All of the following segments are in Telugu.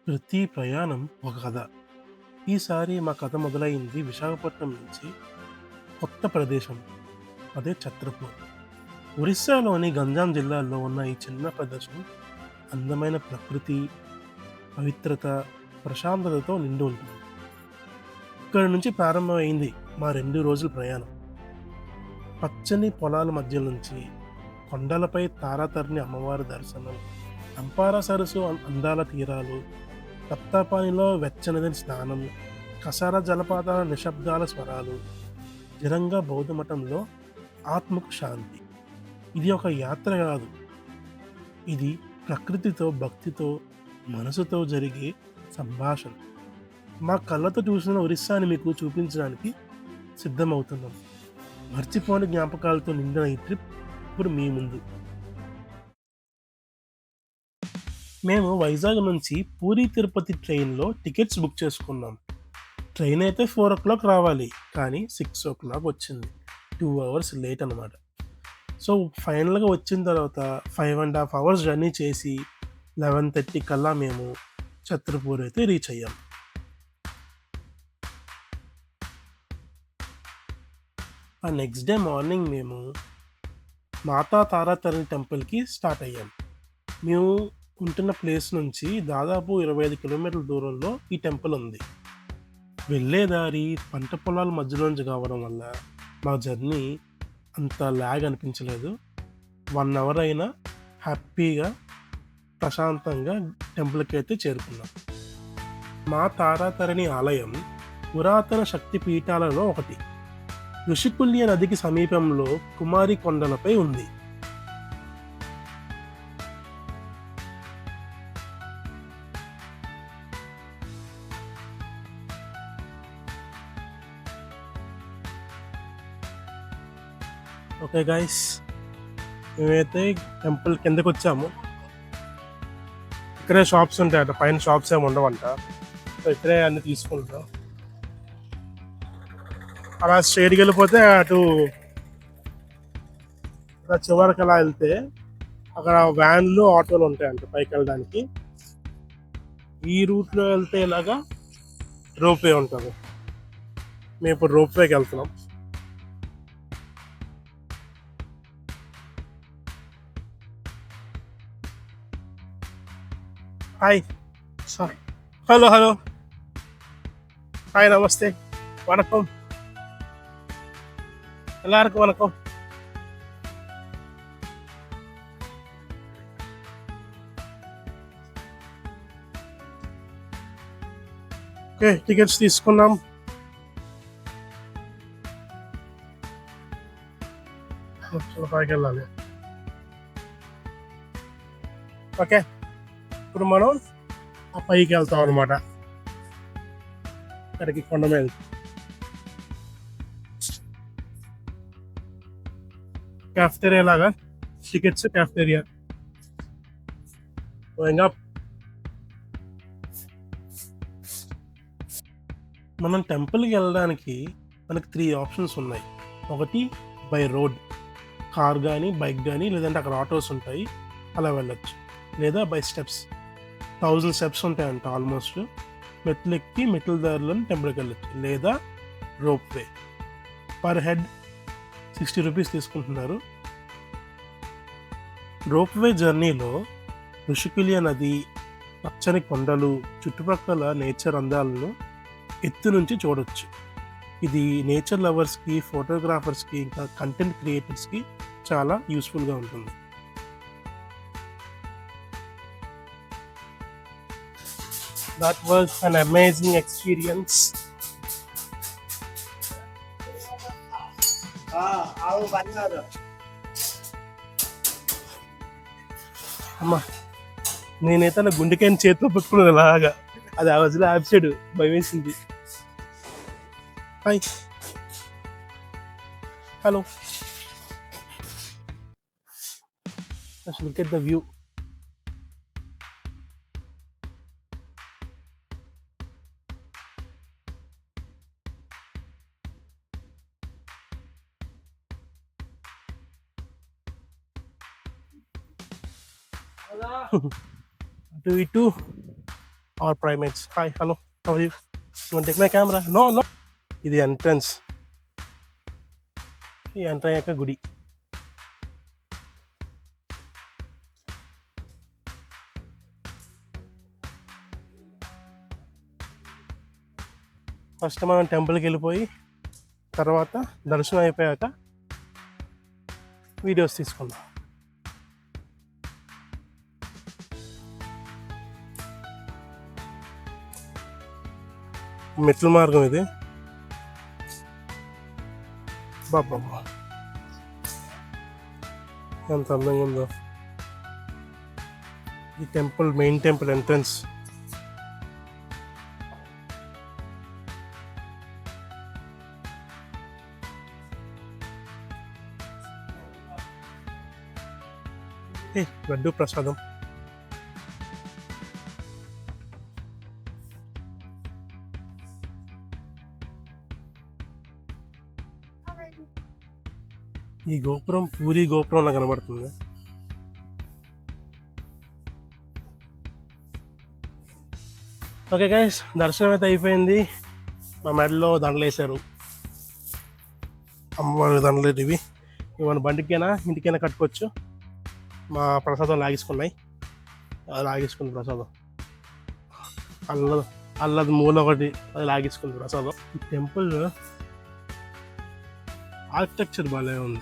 ప్రతి ప్రయాణం ఒక కథ. ఈసారి మా కథ మొదలైంది విశాఖపట్నం నుంచి కొత్త ప్రదేశం. అదే ఛత్రపూర్. ఒరిస్సాలోని గంజాం జిల్లాలో ఉన్న ఈ చిన్న ప్రదేశం అందమైన ప్రకృతి, పవిత్రత, ప్రశాంతతతో నిండి ఉంటుంది. ఇక్కడి నుంచి ప్రారంభమైంది మా 2 రోజుల ప్రయాణం. పచ్చని పొలాల మధ్య నుంచి కొండలపై తారాతరణి అమ్మవారి దర్శనం, అంపారా సరస్సు అందాల తీరాలు, తప్తాపానిలో వెచ్చనిదని స్నానం, కసారా జలపాతాల నిశ్శబ్దాల స్వరాలు, జరంగా బౌద్ధ మఠంలో ఆత్మకు శాంతి. ఇది ఒక యాత్ర కాదు, ఇది ప్రకృతితో, భక్తితో, మనసుతో జరిగే సంభాషణ. మా కళ్ళతో చూసిన ఒరిస్సాని మీకు చూపించడానికి సిద్ధమవుతున్నాం. మర్చిపోని జ్ఞాపకాలతో నిండిన ఈ ట్రిప్ ఇప్పుడు మీ ముందు. మేము వైజాగ్ నుంచి పూరీ తిరుపతి ట్రైన్‌లో టికెట్స్ బుక్ చేసుకున్నాం. ట్రైన్ అయితే 4:00 రావాలి. కానీ 6:00 వచ్చింది. 2 అవర్స్ లేట్ అనమాట. సో, ఫైనల్‌గా వచ్చిన తర్వాత 5 ½ అవర్స్ జర్నీ చేసి 11:30 కల్లా మేము ఛత్రపూర్ అయితే రీచ్ అయ్యాం. ఆ నెక్స్ట్ డే మార్నింగ్ మేము మాతా తారాతారిణి టెంపుల్‌కి స్టార్ట్ అయ్యాం. మేము ఉంటున్న ప్లేస్ నుంచి దాదాపు 25 కిలోమీటర్ల దూరంలో ఈ టెంపుల్ ఉంది. వెళ్ళే దారి పంట పొలాల మధ్యలోంచి కావడం వల్ల మా జర్నీ అంత ల్యాగ్ అనిపించలేదు. 1 అవర్ అయినా హ్యాపీగా, ప్రశాంతంగా టెంపుల్‌కి అయితే చేరుకున్నాం. మా తారాతారిణి ఆలయం పురాతన శక్తి పీఠాలలో ఒకటి. ఋషికుల్య నదికి సమీపంలో కుమారి కొండలపై ఉంది. ఓకే గైస్, మేమైతే టెంపుల్ కిందకొచ్చాము. ఇక్కడే షాప్స్ ఉంటాయట, పైన షాప్స్ ఏమి ఉండవంట. సో ఇక్కడే అన్ని తీసుకుంటాం. అలా స్ట్రైట్‌గా వెళ్ళిపోతే అటు చివరికి అలా వెళ్తే అక్కడ వ్యాన్లు, ఆటోలు ఉంటాయంట పైకి వెళ్ళడానికి. ఈ రూట్లో వెళ్తే ఇలాగా రోప్వే ఉంటుంది. మేము ఇప్పుడు రోప్వేకి వెళ్తున్నాం. హాయ్, హలో హలో, హాయ్, నమస్తే, వణకం, எல்லாருக்கும் வணக்கம். ఓకే, టికెట్స్ తీసుకున్నాం. పైకి వెళ్ళాలి. ఓకే, ఇప్పుడు మనం ఆ పైకి వెళ్తాం అనమాట. అక్కడికి కొండ మీద క్యాఫ్టేరియా లాగా టికెట్స్, క్యాఫ్టేరియా. ఇంకా మనం టెంపుల్కి వెళ్ళడానికి మనకి 3 ఆప్షన్స్ ఉన్నాయి. ఒకటి బై రోడ్, కార్ కానీ, బైక్ కానీ, లేదంటే అక్కడ ఆటోస్ ఉంటాయి, అలా వెళ్ళొచ్చు. లేదా బై స్టెప్స్, 1000 స్టెప్స్ ఉంటాయంట ఆల్మోస్ట్. మెట్లు ఎక్కి మెట్ల దారిలో టెంపుల్కి వెళ్ళొచ్చు. లేదా రోప్వే, పర్ హెడ్ 60 రూపీస్ తీసుకుంటున్నారు. రోప్వే జర్నీలో ఋషికుల్య నది, పచ్చని కొండలు, చుట్టుపక్కల నేచర్ అందాలను ఎత్తు నుంచి చూడొచ్చు. ఇది నేచర్ లవర్స్కి, ఫోటోగ్రాఫర్స్కి, ఇంకా కంటెంట్ క్రియేటర్స్కి చాలా యూస్ఫుల్గా ఉంటుంది. That was an amazing experience. అమ్మా, నేనైతే నా గుండెకాయని చేతిలో పెట్టుకున్నాను అలాగా. అది ఆ రోజులో ఆప్సాడు, భయం వేసింది. Hi, hello, look at the view. అటు ఇటు are primates. Hi, hello, how are you? Take my camera? No no. ఇది ఎంట్రన్స్. ఈ ఎంటర్ అయ్యాక గుడి. ఫస్ట్ మనం టెంపుల్కి వెళ్ళిపోయి తర్వాత దర్శనం అయిపోయాక వీడియోస్ తీసుకుందాం. మెట్ల మార్గం ఇది. బాబా ఎంత అందంగా ఉందో. ఈ temple main temple entrance. Laddu ప్రసాదం. ఈ గోపురం పూరి గోపురంలా కనబడుతుంది. ఓకే గైస్, దర్శనం అయితే అయిపోయింది. మా మెడలో దండలు వేశారు, అమ్మవారి దండలు. ఇవి మన బండికైనా ఇంటికైనా కట్టుకోవచ్చు. మా ప్రసాదం లాగేసుకున్నాయి, లాగేసుకుంది ప్రసాదం. అల్లది మూల ఒకటి అది లాగేసుకుంది ప్రసాదం. ఈ టెంపుల్ ఆర్కిటెక్చర్ బాగా ఉంది.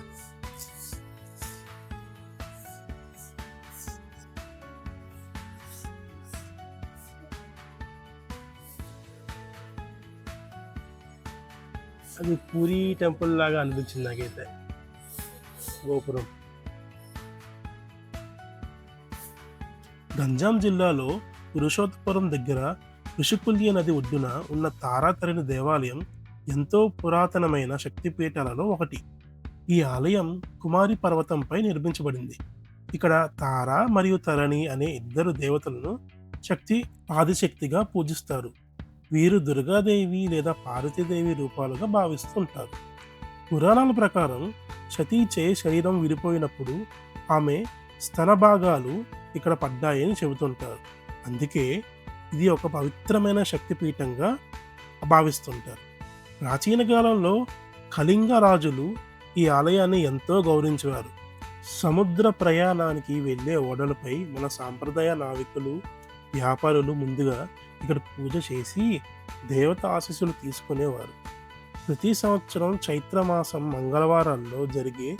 అది పూరి టెంపుల్ లాగా అనిపించింది నాకైతే గోపురం. గంజాం జిల్లాలో పురుషోత్తపురం దగ్గర ఋషికుల్య నది ఒడ్డున ఉన్న తారాతరిణి దేవాలయం ఎంతో పురాతనమైన శక్తిపీఠాలలో ఒకటి. ఈ ఆలయం కుమారి పర్వతంపై నిర్మించబడింది. ఇక్కడ తార మరియు తరణి అనే ఇద్దరు దేవతలను ఆదిశక్తిగా పూజిస్తారు. వీరు దుర్గాదేవి లేదా పార్వతీదేవి రూపాలుగా భావిస్తుంటారు. పురాణాల ప్రకారం సతీచే శరీరం విడిపోయినప్పుడు ఆమె స్తన భాగాలు ఇక్కడ పడ్డాయని చెబుతుంటారు. అందుకే ఇది ఒక పవిత్రమైన శక్తిపీఠంగా భావిస్తుంటారు. ప్రాచీన కాలంలో కళింగ రాజులు ఈ ఆలయాన్ని ఎంతో గౌరవించేవారు. సముద్ర ప్రయాణానికి వెళ్ళే ఓడలపై మన సాంప్రదాయ నావికులు, వ్యాపారులు ముందుగా ఇక్కడ పూజ చేసి దేవత ఆశీస్సులు తీసుకునేవారు. ప్రతి సంవత్సరం చైత్రమాసం మంగళవారాల్లో జరిగే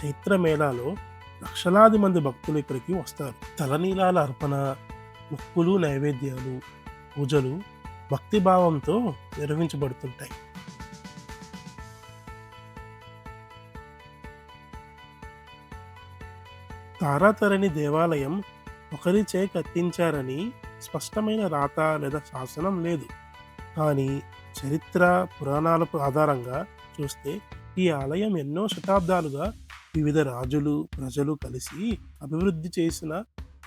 చైత్ర మేళాలో లక్షలాది మంది భక్తులు ఇక్కడికి వస్తారు. తలనీలాల అర్పణ, మొక్కులు, నైవేద్యాలు, పూజలు భక్తిభావంతో నిర్వహించబడుతుంటాయి. తారాతరణి దేవాలయం ఒకరిచే కట్టించారని స్పష్టమైన రాత లేదా శాసనం లేదు. కానీ చరిత్ర, పురాణాల ఆధారంగా చూస్తే ఈ ఆలయం ఎన్నో శతాబ్దాలుగా వివిధ రాజులు, ప్రజలు కలిసి అభివృద్ధి చేసిన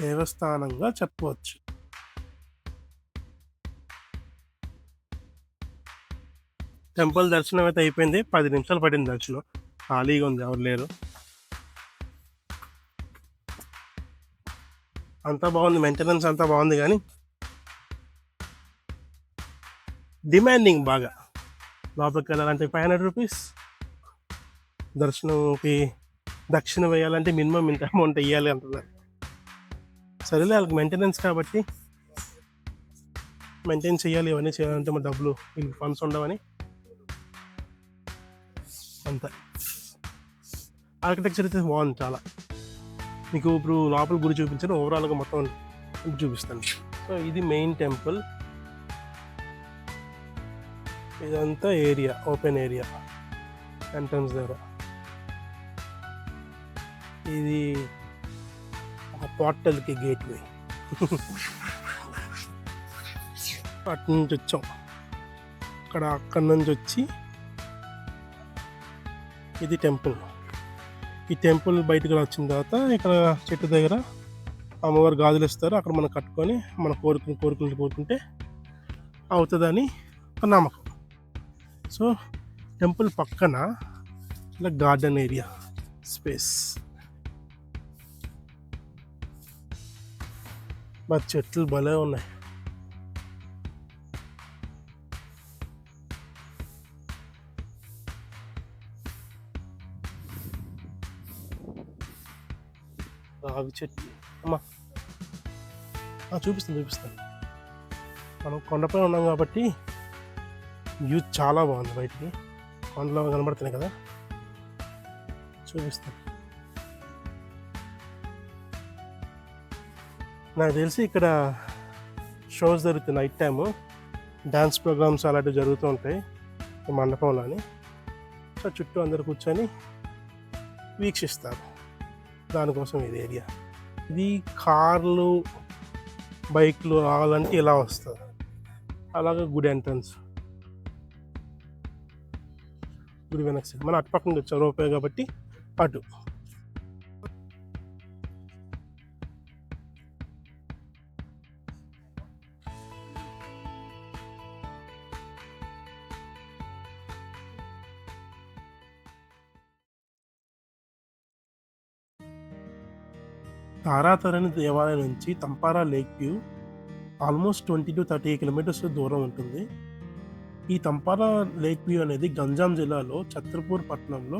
దేవస్థానంగా చెప్పవచ్చు. టెంపుల్ దర్శనం అయితే అయిపోయింది. 10 నిమిషాలు పడింది దర్శనం. ఖాళీగా ఉంది, ఎవరు లేరు. అంతా బాగుంది, మెయింటెనెన్స్ అంతా బాగుంది. కానీ డిమాండింగ్ బాగా. లోపలికి వెళ్ళాలంటే 500 రూపీస్, దర్శనంకి దక్షిణ వేయాలంటే మినిమం ఇంత అమౌంట్ వేయాలి అంటున్నారు. సరేలే, వాళ్ళకి మెయింటెనెన్స్ కాబట్టి మెయింటైన్ చేయాలి. ఇవన్నీ చేయాలంటే మా డబ్బులు, వీళ్ళకి ఫండ్స్ ఉండవని అంతే. ఆర్కిటెక్చర్ అయితే బాగుంది చాలా. మీకు ఇప్పుడు లోపల గుడి చూపించాను, ఓవరాల్గా మొత్తం చూపిస్తాను. సో ఇది మెయిన్ టెంపుల్. ఇదంతా ఏరియా, ఓపెన్ ఏరియా ఎంట్రన్స్ దగ్గర. ఇది ఒక పోర్టల్కి గేట్వే. అటు నుంచి వచ్చాం, అక్కడి నుంచి వచ్చి ఇది టెంపుల్. ఈ టెంపుల్ బయటకు వచ్చిన తర్వాత ఇక్కడ చెట్టు దగ్గర అమ్మవారు గాజులు ఇస్తారు. అక్కడ మనం కట్టుకొని మన కోరుకుంటే అవుతుందని నమ్మకం. సో టెంపుల్ పక్కన ఇలా గార్డెన్ ఏరియా స్పేస్, మా చెట్లు భలే ఉన్నాయి. రావి చెట్టు అమ్మా చూపిస్తాను. మనం కొండపై ఉన్నాం కాబట్టి వ్యూ చాలా బాగుంది. బయటికి కొండలో కనబడుతున్నాయి కదా, చూపిస్తాను. నాకు తెలిసి ఇక్కడ షోస్ జరుగుతాయి నైట్ టైము, డ్యాన్స్ ప్రోగ్రామ్స్ అలాంటివి జరుగుతూ ఉంటాయి ఈ మండపంలోని. సో చుట్టూ అందరు కూర్చొని వీక్షిస్తారు. దానికోసం ఇది ఏరియా. ఇది కార్లు బైక్లు రావాలంటే ఇలా వస్తుంది. అలాగే గుడి ఎంట్రన్స్, గుడి వెనక్కి సైడ్ మనం అటుపక్క నుండి వచ్చాం రూపాయి కాబట్టి అటు. తారాతరణి దేవాలయం నుంచి Tampara lake view almost 20 to 30 kilometres దూరం ఉంటుంది. ఈ తంపారా లేక్ వ్యూ అనేది గంజాం జిల్లాలో ఛత్రపూర్ పట్టణంలో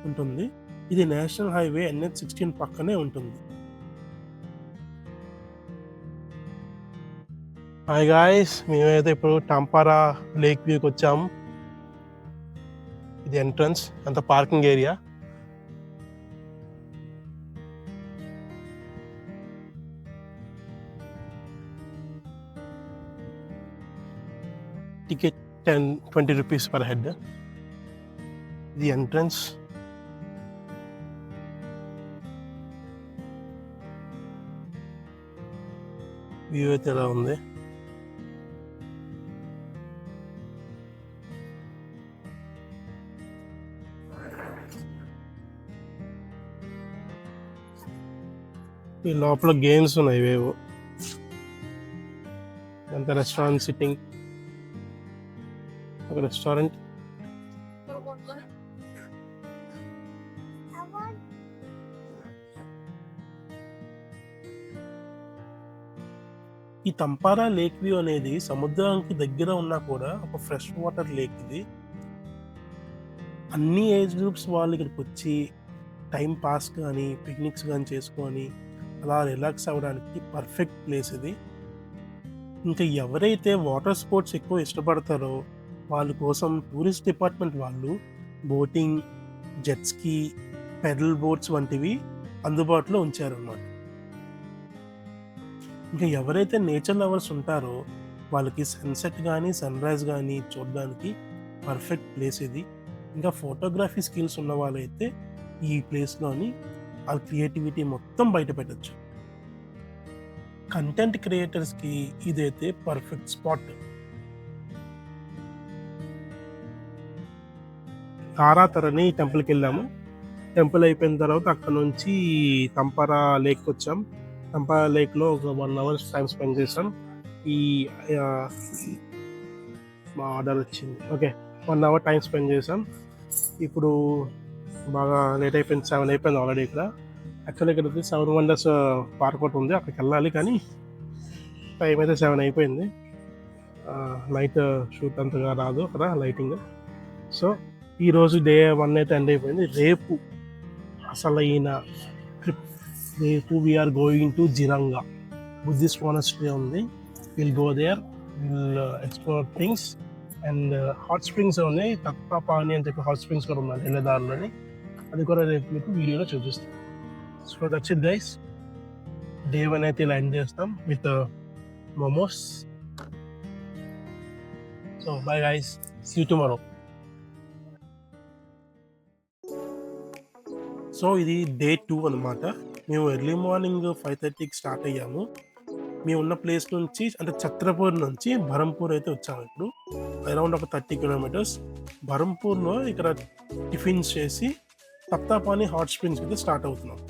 ఉంటుంది. ఇది నేషనల్ హైవే NH16 పక్కనే ఉంటుంది. హాయ్ గాయ్స్, మేమైతే ఇప్పుడు తంపారా లేక్ వ్యూకి వచ్చాము. ఇది ఎంట్రన్స్, అంత parking area. Ticket 10-20 rupees per head. ఇది ఎంట్రన్స్. వ్యూ అయితే ఎలా ఉంది. ఈ లోపల గేమ్స్ ఉన్నాయి ఇవేవో. అంత రెస్టారెంట్ సిట్టింగ్, ఒక రెస్టారెంట్. ఈ తంపారా లేక్ వ్యూ అనేది సముద్రానికి దగ్గర ఉన్నా కూడా ఒక ఫ్రెష్ వాటర్ లేక్. ఇది అన్ని ఏజ్ గ్రూప్స్ వాళ్ళు ఇక్కడికి వచ్చి టైం పాస్ కానీ పిక్నిక్స్ కానీ చేసుకొని అలా రిలాక్స్ అవ్వడానికి పర్ఫెక్ట్ ప్లేస్ ఇది. ఇంకా ఎవరైతే వాటర్ స్పోర్ట్స్ ఎక్కువ ఇష్టపడతారో వాళ్ళ కోసం టూరిస్ట్ డిపార్ట్మెంట్ వాళ్ళు బోటింగ్, జెట్స్కీ, పెడల్ బోట్స్ వంటివి అందుబాటులో ఉంచారన్నమాట. ఇంకా ఎవరైతే నేచర్ లవర్స్ ఉంటారో వాళ్ళకి సన్సెట్ కానీ సన్రైజ్ కానీ చూడడానికి పర్ఫెక్ట్ ప్లేస్ ఇది. ఇంకా ఫోటోగ్రఫీ స్కిల్స్ ఉన్న వాళ్ళైతే ఈ ప్లేస్లోని వాళ్ళ క్రియేటివిటీ మొత్తం బయట పెట్టచ్చు. కంటెంట్ క్రియేటర్స్కి ఇదైతే పర్ఫెక్ట్ స్పాట్. తారాతరణి టెంపుల్కి వెళ్ళాము. టెంపుల్ అయిపోయిన తర్వాత అక్కడ నుంచి తంపారా లేక్ వచ్చాం. తంపారా లేక్లో ఒక 1 hour టైం స్పెండ్ చేసాం. ఈ మా ఆర్డర్ వచ్చింది. ఓకే, 1 hour టైం స్పెండ్ చేసాం. ఇప్పుడు బాగా లేట్ అయిపోయింది, 7 అయిపోయింది ఆల్రెడీ. ఇక్కడ యాక్చువల్లీ ఇక్కడ 7 వండర్స్ పార్క్ ఒకటి ఉంది, అక్కడికి వెళ్ళాలి. కానీ టైం అయితే 7 అయిపోయింది. నైట్ షూట్ అంతగా రాదు అక్కడ లైటింగ్. సో ఈరోజు డే 1 అయితే ఎండ్ అయిపోయింది. రేపు అసలైన ట్రిప్. రేపు we're going to Jiranga Buddhist monastery ఉంది. Will go there, will explore things. And hot springs ఉన్నాయి, తత్పాపాని అని చెప్పి హాట్ స్ప్రింగ్స్ కూడా ఉన్నాయి వెళ్ళేదారిలోని. అది కూడా రేపు మీకు వీడియోలో చూపిస్తాం. So that's it guys. Day 1 అయితే ఇలా ఎండ్ చేస్తాం with momos. So bye guys, see you tomorrow. So ఇది డే 2 అనమాట. మేము ఎర్లీ మార్నింగ్ 5:30కి స్టార్ట్ అయ్యాము. మేము ఉన్న ప్లేస్ నుంచి అంటే ఛత్రపూర్ నుంచి బరంపూర్ అయితే వచ్చాము. ఇప్పుడు అరౌండ్ ఒక 30 కిలోమీటర్స్. బరంపూర్లో ఇక్కడ టిఫిన్స్ చేసి తప్తాపాని హాట్ స్ప్రింగ్స్ అయితే స్టార్ట్ అవుతున్నాం.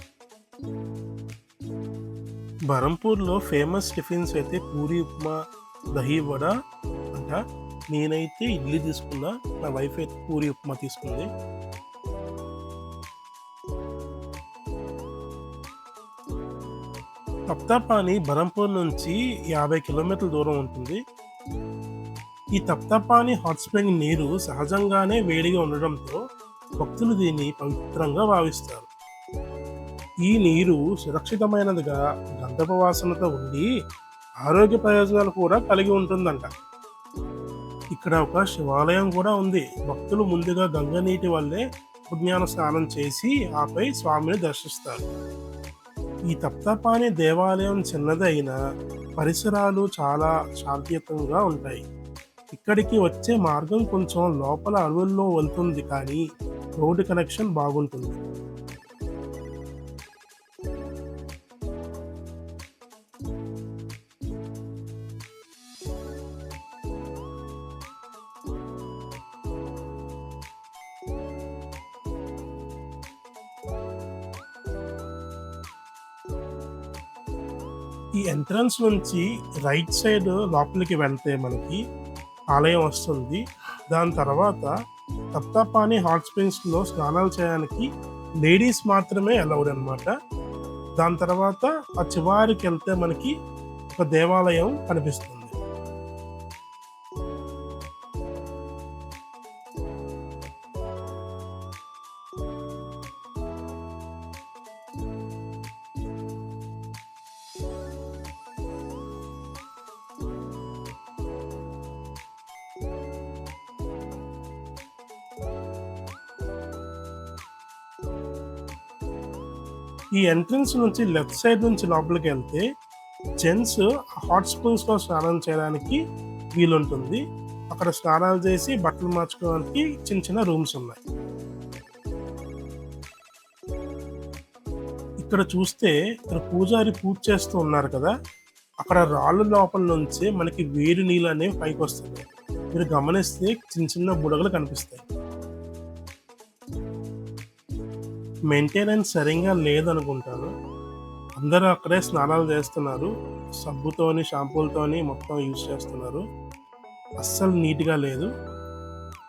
బరంపూర్లో ఫేమస్ టిఫిన్స్ అయితే పూరి ఉప్మా, దహీ వడ అంట. నేనైతే ఇడ్లీ తీసుకున్నా, నా వైఫ్ అయితే పూరి ఉప్మా తీసుకుంది. తప్తాపాని బరంపూర్ నుంచి 50 కిలోమీటర్ల దూరం ఉంటుంది. ఈ తప్తాపాని హాట్ స్ప్రింగ్ నీరు సహజంగానే వేడిగా ఉండడంతో భక్తులు దీన్ని పవిత్రంగా భావిస్తారు. ఈ నీరు సురక్షితమైనదిగా, గంధపు వాసనతో ఉండి ఆరోగ్య ప్రయోజనాలు కూడా కలిగి ఉంటుందంట. ఇక్కడ ఒక శివాలయం కూడా ఉంది. భక్తులు ముందుగా గంగ నీటి వల్లే పుణ్యాన స్నానం చేసి ఆపై స్వామిని దర్శిస్తారు. ఈ తప్తపాణి దేవాలయం చిన్నదైనా పరిసరాలు చాలా శాంతియుతంగా ఉంటాయి. ఇక్కడికి వచ్చే మార్గం కొంచెం లోపల అడవుల్లో వెళ్తుంది, కానీ రోడ్డు కనెక్షన్ బాగుంటుంది. ఈ ఎంట్రన్స్ నుంచి రైట్ సైడ్ లోపలికి వెళ్తే మనకి ఆలయం వస్తుంది. దాని తర్వాత తప్తపాణి హాట్ స్ప్రింగ్స్లో స్నానాలు చేయడానికి లేడీస్ మాత్రమే అలౌడ్ అనమాట. దాని తర్వాత ఆ చివరికి వెళ్తే మనకి ఒక దేవాలయం కనిపిస్తుంది. ఈ ఎంట్రన్స్ నుంచి లెఫ్ట్ సైడ్ నుంచి లోపలికి వెళ్తే జెంట్స్ హాట్ స్ప్రింగ్స్లో స్నానం చేయడానికి వీలుంటుంది. అక్కడ స్నానాలు చేసి బట్టలు మార్చుకోవడానికి చిన్న చిన్న రూమ్స్ ఉన్నాయి. ఇక్కడ చూస్తే ఇక్కడ పూజారి పూజ చేస్తూ ఉన్నారు కదా, అక్కడ రాళ్ళు లోపల నుంచి మనకి వేడి నీళ్ళు అనేవి పైకి వస్తుంది. మీరు గమనిస్తే చిన్న చిన్న బుడగలు కనిపిస్తాయి. మెయింటెనెన్స్ సరిగ్గా లేదనుకుంటాను. అందరూ అక్కడే స్నానాలు చేస్తున్నారు. సబ్బుతోని, షాంపూలతోని మొత్తం యూజ్ చేస్తున్నారు. అస్సలు నీట్గా లేదు.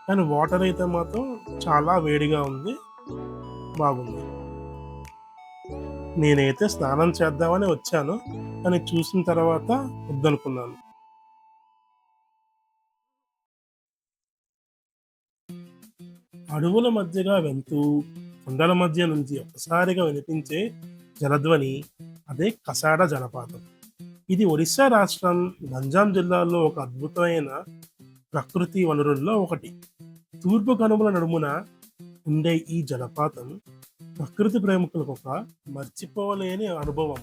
కానీ వాటర్ అయితే మాత్రం చాలా వేడిగా ఉంది, బాగుంది. నేనైతే స్నానం చేద్దామని వచ్చాను, కానీ చూసిన తర్వాత వద్దనుకున్నాను. అడవుల మధ్యగా వెళ్తూ కొండల మధ్య నుంచి ఒక్కసారిగా వినిపించే జలధ్వని అదే కసాడ జలపాతం. ఇది ఒరిస్సా రాష్ట్రం గంజాం జిల్లాలో ఒక అద్భుతమైన ప్రకృతి వనరుల్లో ఒకటి. తూర్పు కనుమల నడుమున ఉండే ఈ జలపాతం ప్రకృతి ప్రేమికులకు ఒక మర్చిపోలేని అనుభవం.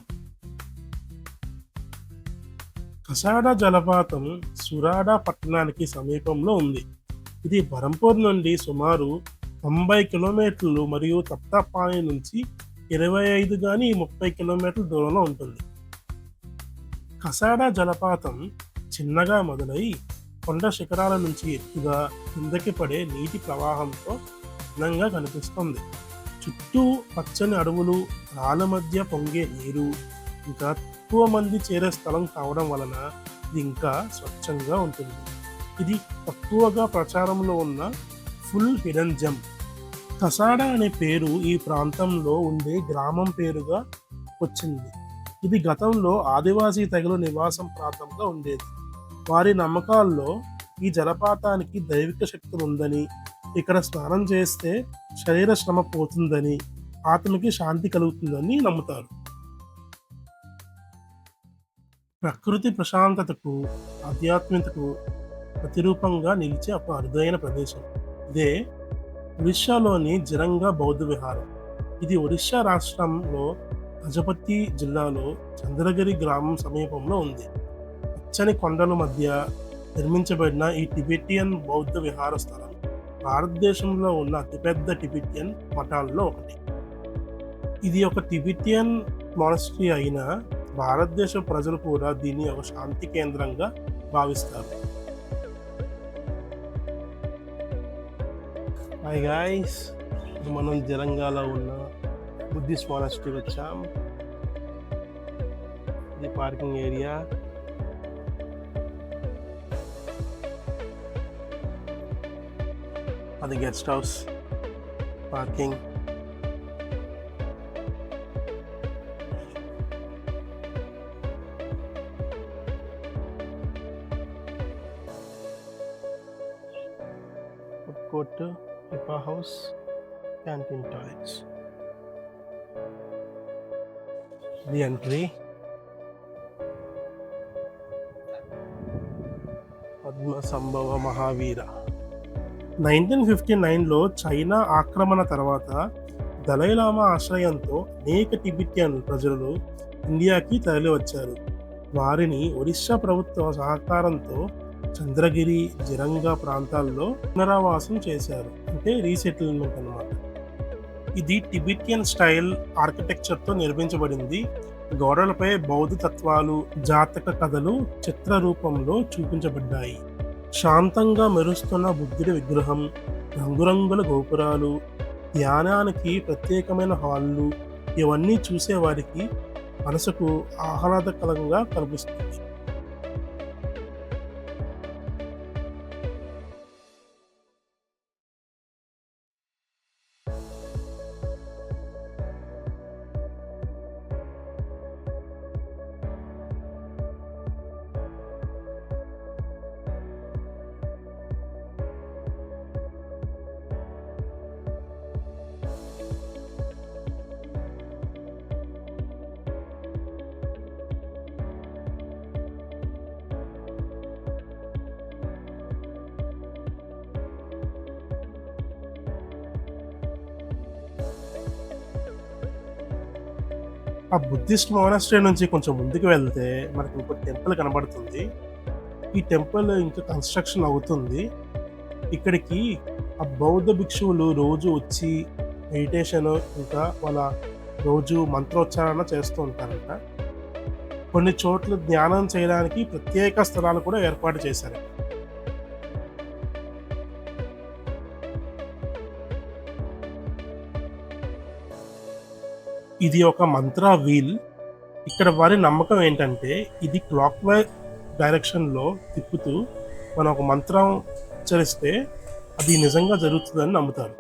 కసాడ జలపాతం సురాడా పట్టణానికి సమీపంలో ఉంది. ఇది బరంపూర్ నుండి సుమారు 90 కిలోమీటర్లు మరియు తప్తపాణి నుంచి 25 కానీ 30 కిలోమీటర్ల దూరంలో ఉంటుంది. కసాడా జలపాతం చిన్నగా మొదలై కొండ శిఖరాల నుంచి ఎత్తుగా కిందకి పడే నీటి ప్రవాహంతో అందంగా కనిపిస్తుంది. చుట్టూ పచ్చని అడవులు, రాళ్ళ మధ్య పొంగే నీరు, ఇంకా తక్కువ మంది చేరే స్థలం కావడం వలన ఇది ఇంకా స్వచ్ఛంగా ఉంటుంది. ఇది తక్కువగా ప్రచారంలో ఉన్న ఫుల్ హిడెన్ జెమ్. కసాడా అనే పేరు ఈ ప్రాంతంలో ఉండే గ్రామం పేరుగా వచ్చింది. ఇది గతంలో ఆదివాసీ తెగల నివాసం ప్రాంతంగా ఉండేది. వారి నమ్మకాల్లో ఈ జలపాతానికి దైవిక శక్తి ఉందని, ఇక్కడ స్నానం చేస్తే శరీర శ్రమ పోతుందని, ఆత్మకి శాంతి కలుగుతుందని నమ్ముతారు. ప్రకృతి ప్రశాంతతకు, ఆధ్యాత్మికతకు ప్రతిరూపంగా నిలిచే ఒక అరుదైన ప్రదేశం. ఇదే ఒడిశాలోని జిరంగా బౌద్ధ విహారం. ఇది ఒడిశా రాష్ట్రంలో గజపతి జిల్లాలో చంద్రగిరి గ్రామం సమీపంలో ఉంది. పచ్చని కొండల మధ్య నిర్మించబడిన ఈ టిబెటియన్ బౌద్ధ విహార స్థలం భారతదేశంలో ఉన్న అతిపెద్ద టిబెటియన్ మఠాల్లో ఒకటి. ఇది ఒక టిబెటియన్ మానస్ట్రీ అయినా భారతదేశ ప్రజలు కూడా దీన్ని ఒక శాంతి కేంద్రంగా భావిస్తారు. హాయ్ గాయ్స్, మనం జిరంగాలో ఉన్న బుద్ధిస్ట్ మానస్ట్రీకి వచ్చాం. ఇది పార్కింగ్ ఏరియా. అది guest house, parking. Food court, పిపా house, canteen, toilets. ఇది ఎంట్రీ. పద్మ సంభవ మహావీర. 1959లో చైనా ఆక్రమణ తర్వాత దలైలామా ఆశ్రయంతో అనేక టిబెటియన్ ప్రజలు ఇండియాకి తరలివచ్చారు. వారిని ఒరిస్సా ప్రభుత్వ సహకారంతో చంద్రగిరి, జిరంగా ప్రాంతాల్లో పునరావాసం చేశారు. అంటే రీసెటిల్మెంట్ అన్నమాట. ఇది టిబెటియన్ స్టైల్ ఆర్కిటెక్చర్తో నిర్మించబడింది. గోడలపై బౌద్ధ తత్వాలు, జాతక కథలు చిత్ర రూపంలో చూపించబడ్డాయి. శాంతంగా మెరుస్తున్న బుద్ధుడి విగ్రహం, రంగురంగుల గోపురాలు, ధ్యానానికి ప్రత్యేకమైన హాళ్ళు, ఇవన్నీ చూసేవారికి మనసుకు ఆహ్లాదకరంగా కనిపిస్తుంది. ఆ బుద్ధిస్ట్ మోనాస్ట్రీ నుంచి కొంచెం ముందుకు వెళ్తే మనకు ఇంకో టెంపుల్ కనబడుతుంది. ఈ టెంపుల్ ఇంకా కన్‌స్ట్రక్షన్ అవుతుంది. ఇక్కడికి ఆ బౌద్ధ భిక్షువులు రోజు వచ్చి మెడిటేషన్, ఇంకా వాళ్ళ రోజు మంత్రోచ్చారణ చేస్తూ ఉంటారంట. కొన్ని చోట్ల ధ్యానం చేయడానికి ప్రత్యేక స్థలాలు కూడా ఏర్పాటు చేశారు. ఇది ఒక మంత్ర వీల్. ఇక్కడ వారి నమ్మకం ఏంటంటే, ఇది క్లాక్ వైజ్ డైరెక్షన్‌లో తిప్పుతూ మనం ఒక మంత్రం ఉచ్చరిస్తే అది నిజంగా జరుగుతుందని నమ్ముతారు.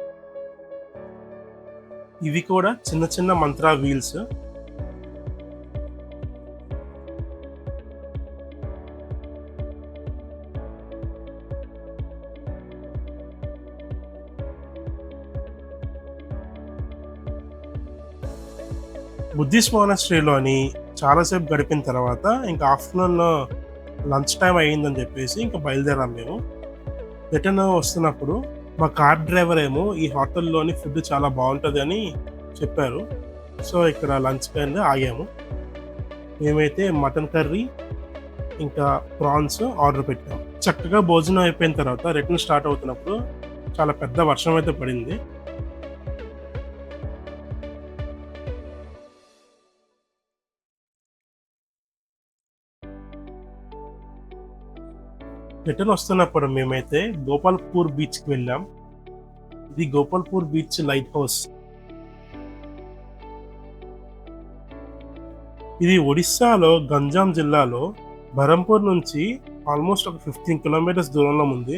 ఇవి కూడా చిన్న చిన్న మంత్ర వీల్స్. బుద్ధిస్ట్ మోనాస్ట్రీలోని చాలాసేపు గడిపిన తర్వాత ఇంకా ఆఫ్టర్‌నూన్ లంచ్ టైమ్ అయిందని చెప్పేసి ఇంకా బయలుదేరాం మేము. రిటర్న్ వస్తున్నప్పుడు మా కార్ డ్రైవర్ ఏమో ఈ హోటల్‌లోని ఫుడ్ చాలా బావుంటదని చెప్పారు. సో, ఇక్కడ లంచ్‌కని ఆగాము. మేమైతే మటన్ కర్రీ, ఇంకా ప్రాన్స్ ఆర్డర్ పెట్టాం. చక్కగా భోజనం అయిపోయిన తర్వాత రిటర్న్ స్టార్ట్ అవుతున్నప్పుడు చాలా పెద్ద వర్షం అయితే పడింది. రిటర్న్ వస్తున్నప్పుడు మేమైతే గోపాల్‌పూర్ బీచ్‌కి వెళ్ళాం. ఇది గోపాల్‌పూర్ బీచ్ లైట్ హౌస్. ఇది ఒడిస్సాలో గంజాం జిల్లాలో బరంపూర్ నుంచి ఆల్మోస్ట్ ఒక 15 కిలోమీటర్స్ దూరంలో ఉంది.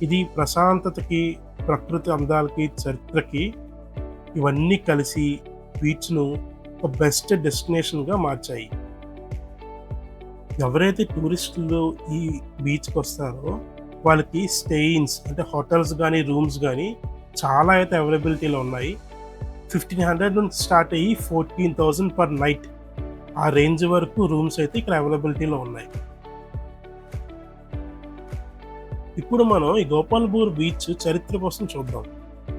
ఇది ప్రశాంతతకి, ప్రకృతి అందాలకి, చరిత్రకి ఇవన్నీ కలిసి బీచ్‌ను ఒక బెస్ట్ డెస్టినేషన్‌గా మార్చాయి. ఎవరైతే టూరిస్టులు ఈ బీచ్‌కొస్తారో వాళ్ళకి స్టేయింగ్స్ అంటే హోటల్స్ గానీ, రూమ్స్ గానీ చాలా అయితే అవైలబిలిటీలో ఉన్నాయి. 1500 నుంచి స్టార్ట్ అయ్యి 14,000 పర్ నైట్ ఆ రేంజ్ వరకు రూమ్స్ అయితే ఇక్కడ అవైలబిలిటీలో ఉన్నాయి. ఇప్పుడు మనం ఈ గోపాల్‌పూర్ బీచ్ చరిత్ర కోసం చూద్దాం.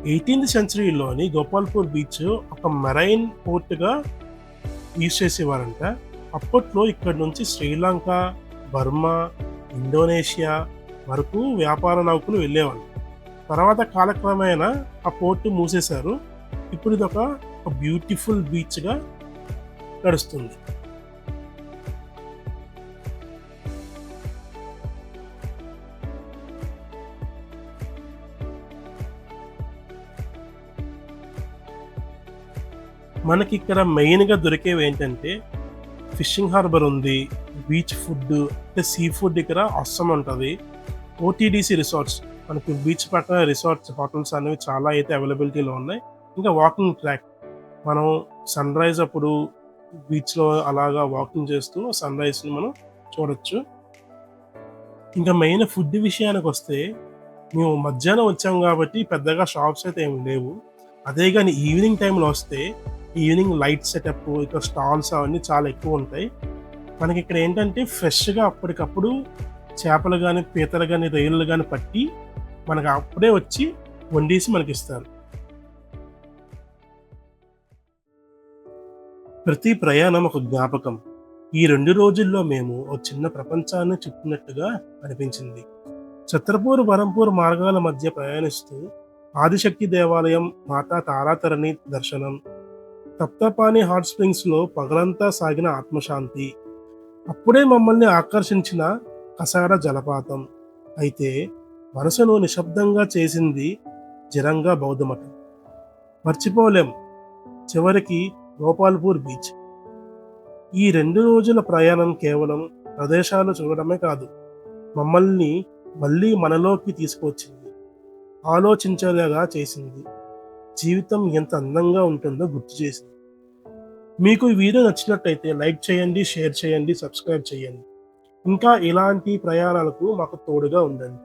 18థ్ సెంచరీలోని గోపాల్‌పూర్ బీచ్ ఒక మెరైన్ పోర్ట్‌గా యూజ్ చేసేవారంట. అప్పట్లో ఇక్కడి నుంచి శ్రీలంక, బర్మా, ఇండోనేషియా వరకు వ్యాపార నౌకలు వెళ్ళేవాళ్ళు. తర్వాత కాలక్రమేణా ఆ పోర్ట్ మూసేశారు. ఇప్పుడు ఇదొక బ్యూటిఫుల్ బీచ్‌గా నడుస్తుంది. మనకిక్కడ మెయిన్‌గా దొరికేవేంటంటే ఫిషింగ్ హార్బర్ ఉంది. బీచ్ ఫుడ్ అంటే సీ ఫుడ్ ఇక్కడ అస్సమ్ ఉంటది. ఓటీడీసీ రిసార్ట్స్ మనకి బీచ్ పక్కన రిసార్ట్స్, హోటల్స్ అనేవి చాలా అయితే అవైలబిలిటీలో ఉన్నాయి. ఇంకా వాకింగ్ ట్రాక్. మనం సన్‌రైజ్ అప్పుడు బీచ్‌లో అలాగా వాకింగ్ చేస్తూ సన్‌రైజ్‌ని మనం చూడొచ్చు. ఇంకా మెయిన్ ఫుడ్ విషయానికొస్తే మేము మధ్యాహ్నం వచ్చాము కాబట్టి పెద్దగా షాప్స్ అయితే ఏమి లేవు. అదే గాని ఈవినింగ్ టైమ్‌లో వస్తే ఈవినింగ్ లైట్ సెటప్, ఇక స్టాల్స్ అవన్నీ చాలా ఎక్కువుంటాయి. మనకిక్కడ ఏంటంటే ఫ్రెష్‌గా అప్పటికప్పుడు చేపలు గానీ, పీతలు గానీ, రొయ్యలు గానీ పట్టి మనకు అప్పుడే వచ్చి వండేసి మనకిస్తారు. ప్రతి ప్రయాణం ఒక జ్ఞాపకం. ఈ 2 రోజుల్లో మేము ఓ చిన్న ప్రపంచాన్ని చుట్టినట్టుగా అనిపించింది. ఛత్రపూర్, బరంపూర్ మార్గాల మధ్య ప్రయాణిస్తూ ఆదిశక్తి దేవాలయం, మాతా తారాతరణి దర్శనం, తప్తపాని హాట్ స్ప్రింగ్స్‌లో పగలంతా సాగిన ఆత్మశాంతి, అప్పుడే మమ్మల్ని ఆకర్షించిన కసార జలపాతం. అయితే మనసును నిశ్శబ్దంగా చేసింది జిరంగా బౌద్ధ మఠం. మర్చిపోలేం. చివరికి గోపాల్‌పూర్ బీచ్. ఈ 2 రోజుల ప్రయాణం కేవలం ప్రదేశాలు చూడడమే కాదు, మమ్మల్ని మళ్ళీ మనలోకి తీసుకొచ్చింది. ఆలోచించేలాగా చేసింది. జీవితం ఎంత అందంగా ఉంటుందో గుర్తు చేసింది. మీకు ఈ వీడియో నచ్చినట్టయితే లైక్ చేయండి, షేర్ చేయండి, సబ్స్క్రైబ్ చేయండి. ఇంకా ఇలాంటి ప్రయాణాలకు మాకు తోడుగా ఉండండి.